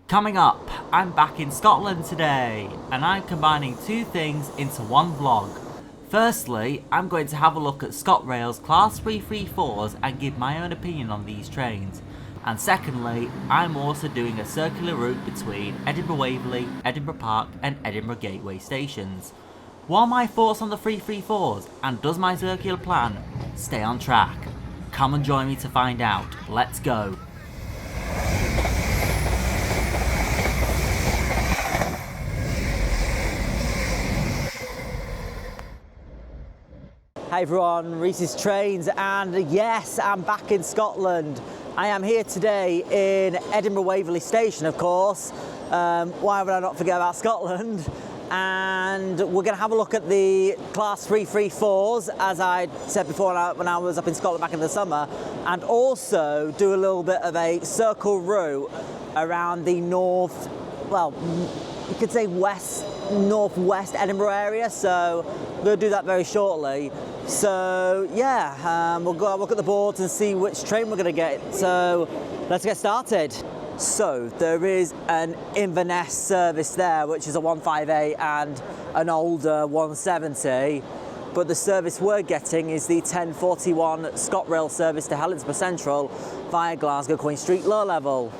Coming up, I'm back in Scotland today, and I'm combining two things into one vlog. Firstly, I'm going to have a look at ScotRail's Class 334's and give my own opinion on these trains. And secondly, I'm also doing a circular route between Edinburgh Waverly, Edinburgh Park and Edinburgh Gateway stations. What are my thoughts on the 334's, and does my circular plan stay on track? Come and join me to find out. Let's go. Hi everyone, Reece's Trains, and yes, I'm back in Scotland. I am here today in Edinburgh Waverly station, of course. Why would I not forget about Scotland? And we're going to have a look at the Class 334's, as I said before when I was up in Scotland back in the summer, and also do a little bit of a circle route around the north, well, you could say northwest Edinburgh area, so we're going to do that very shortly. So yeah, we'll go look at the boards and see which train we're going to get. So let's get started. So there is an Inverness service there, which is a 158 and an older 170. But the service we're getting is the 1041 ScotRail service to Helensburgh Central via Glasgow Queen Street Low Level.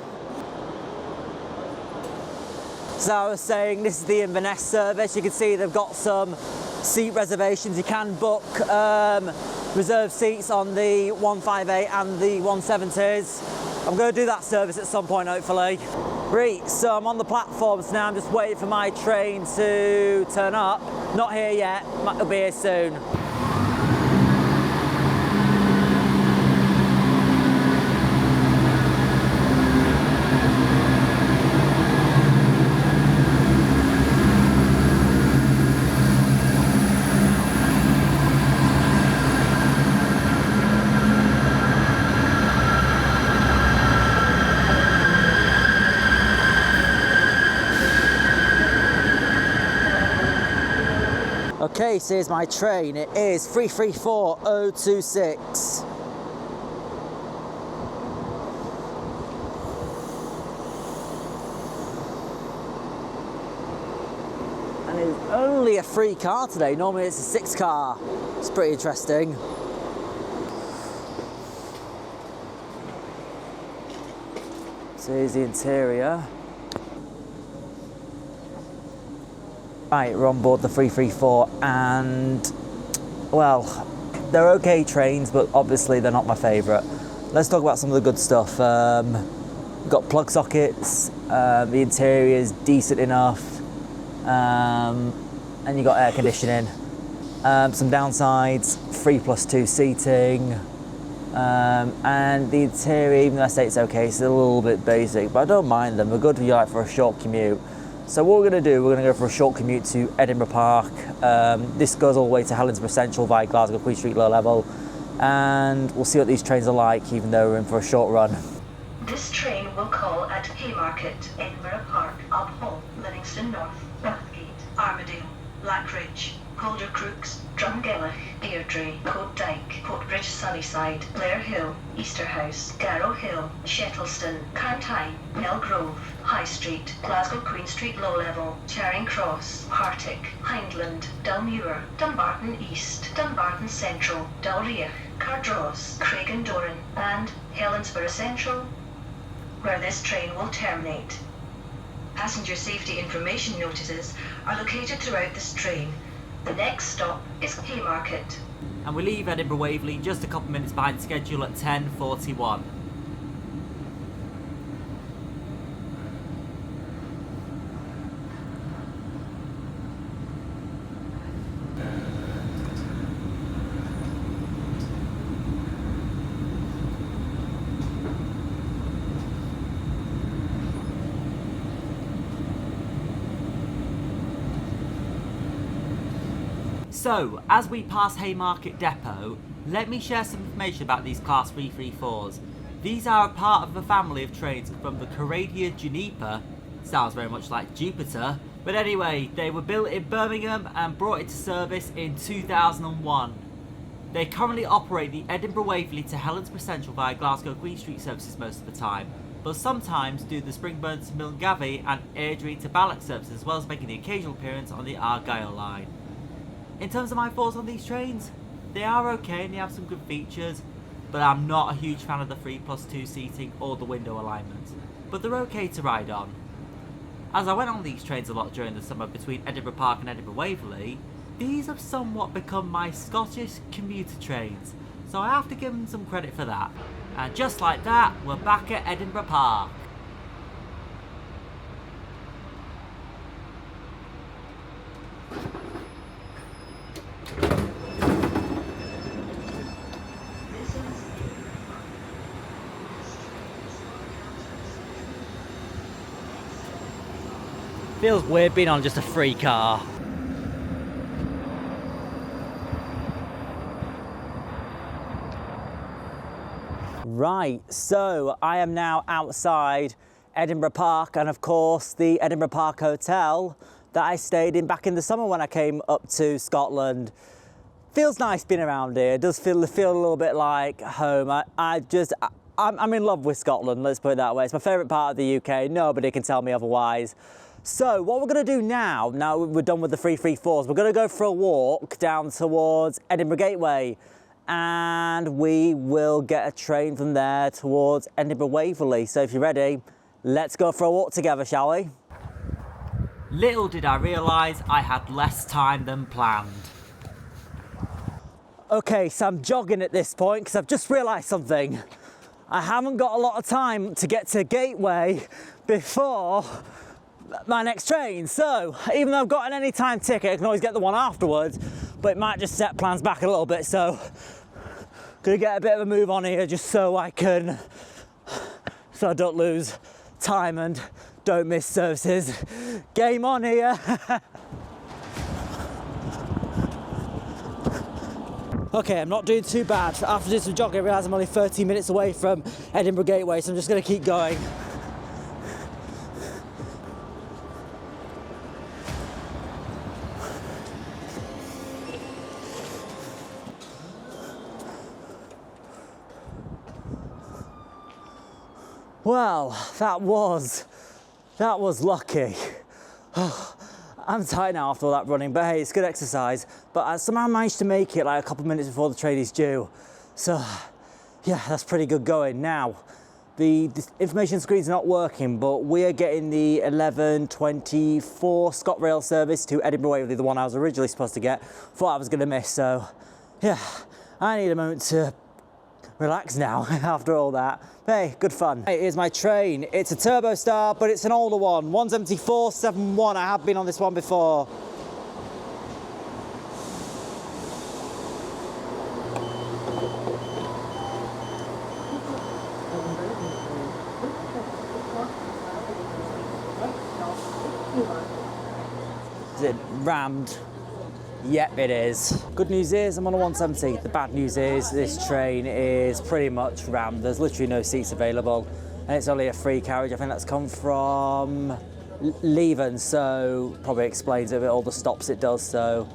So I was saying, this is the Inverness service. You can see they've got some seat reservations. You can book reserved seats on the 158 and the 170s. I'm going to do that service at some point, hopefully. Right, so I'm on the platforms now. I'm just waiting for my train to turn up. Not here yet, it'll be here soon. Okay, so here's my train. It is 334026. And it's only a 3 car today. Normally it's a 6 car. It's pretty interesting. So here's the interior. Right, we're on board the 334, and well, they're okay trains, but obviously they're not my favourite. Let's talk about some of the good stuff. We've got plug sockets, the interior is decent enough, and you've got air conditioning. Some downsides: 3+2 seating, and the interior, even though I say it's okay, it's a little bit basic, but I don't mind them. They're good for a short commute. So what we're going to do, we're going to go for a short commute to Edinburgh Park. This goes all the way to Helensburgh Central via Glasgow Queen Street Low Level, and we'll see what these trains are like, even though we're in for a short run. This train will call at Haymarket, Edinburgh Park, Uphall, Livingston North, Bathgate, Armadale, Blackridge, Calder Crooks, Drumgellich, Airdrie, Coat Dyke, Coatbridge Sunnyside, Blair Hill, Easterhouse, Garrow Hill, Shettleston, Carntine, Millgrove, High Street, Glasgow Queen Street Low Level, Charing Cross, Partick, Hindland, Dalmuir, Dumbarton East, Dumbarton Central, Dalriach, Cardross, Craigendoran, and Helensburgh Central, where this train will terminate. Passenger safety information notices are located throughout this train. The next stop is Haymarket. And we leave Edinburgh Waverly just a couple minutes behind schedule at 10:41. So, as we pass Haymarket Depot, let me share some information about these Class 334's. These are a part of a family of trains from the Coradia Juniper, sounds very much like Jupiter, but anyway, they were built in Birmingham and brought into service in 2001. They currently operate the Edinburgh Waverly to Helensburgh Central via Glasgow Queen Street services most of the time, but sometimes do the Springburn to Milngavie and Airdrie to Ballock services, as well as making the occasional appearance on the Argyll line. In terms of my thoughts on these trains, they are okay and they have some good features, but I'm not a huge fan of the 3+2 seating or the window alignment, but they're okay to ride on. As I went on these trains a lot during the summer between Edinburgh Park and Edinburgh Waverley, these have somewhat become my Scottish commuter trains, so I have to give them some credit for that. And just like that, we're back at Edinburgh Park. Feels weird being on just a free car. Right, so I am now outside Edinburgh Park and of course the Edinburgh Park Hotel that I stayed in back in the summer when I came up to Scotland. Feels nice being around here. It does feel a little bit like home. I'm in love with Scotland, let's put it that way. It's my favourite part of the UK. Nobody can tell me otherwise. So what we're going to do now we're done with the 334's, we're going to go for a walk down towards Edinburgh Gateway and we will get a train from there towards Edinburgh Waverley. So if you're ready, let's go for a walk together, shall we? Little did I realise I had less time than planned. Okay, so I'm jogging at this point because I've just realised something. I haven't got a lot of time to get to Gateway before my next train, so even though I've got an anytime ticket, I can always get the one afterwards, but it might just set plans back a little bit, so gonna get a bit of a move on here just so I don't lose time and don't miss services. Game on here. Okay, I'm not doing too bad. After doing some jogging, I realise I'm only 13 minutes away from Edinburgh Gateway, so I'm just gonna keep going. Well, that was lucky. I'm tired now after all that running, but hey, it's good exercise. But I somehow managed to make it like a couple of minutes before the train is due. So yeah, that's pretty good going. Now, the information screen's not working, but we're getting the 11:24 ScotRail service to Edinburgh Waverley, the one I was originally supposed to get. Thought I was gonna miss, so yeah, I need a moment to relax now after all that. Hey, good fun. Hey, here's my train. It's a Turbo Star, but it's an older one. 17471. I have been on this one before. Is it rammed? Yep, it is. Good news is I'm on a 170. The bad news is this train is pretty much rammed. There's literally no seats available and it's only a free carriage. I think that's come from Leven, so probably explains a bit all the stops it does. So,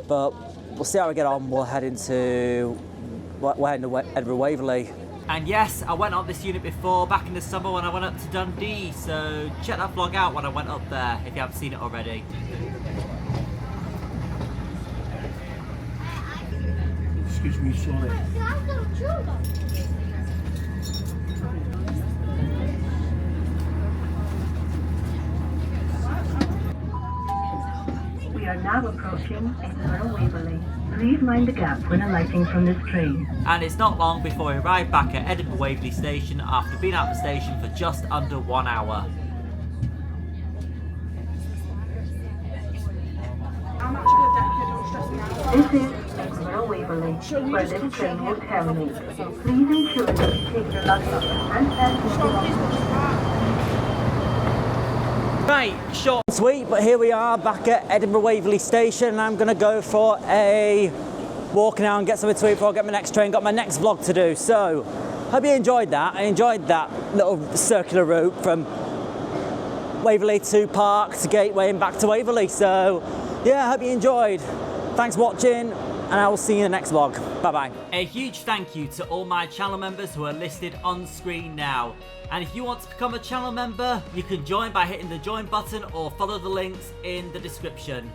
but we'll see how we get on. We're heading to Edinburgh Waverley. And yes, I went on this unit before, back in the summer when I went up to Dundee, so check that vlog out when I went up there if you haven't seen it already. Excuse me, sorry. We are now approaching Edinburgh Waverley. Please mind the gap when alighting from this train. And it's not long before we arrive back at Edinburgh Waverley station after being at the station for just under 1 hour. This is Edinburgh Waverley, where this train will terminate. Please ensure that you take your luggage and passengers. Right, short and sweet, but here we are back at Edinburgh Waverley station and I'm gonna go for a walk now and get something to eat before I get my next train. Got my next vlog to do, so hope you enjoyed that. I enjoyed that little circular route from Waverley to Park to Gateway and back to Waverley, so yeah, I hope you enjoyed. Thanks for watching. and I will see you in the next vlog. Bye bye. A huge thank you to all my channel members who are listed on screen now. And if you want to become a channel member, you can join by hitting the join button or follow the links in the description.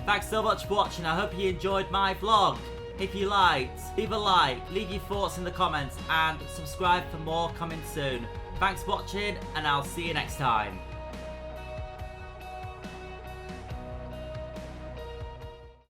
Thanks so much for watching. I hope you enjoyed my vlog. If you liked, leave a like, leave your thoughts in the comments, and subscribe for more coming soon. Thanks for watching, and I'll see you next time.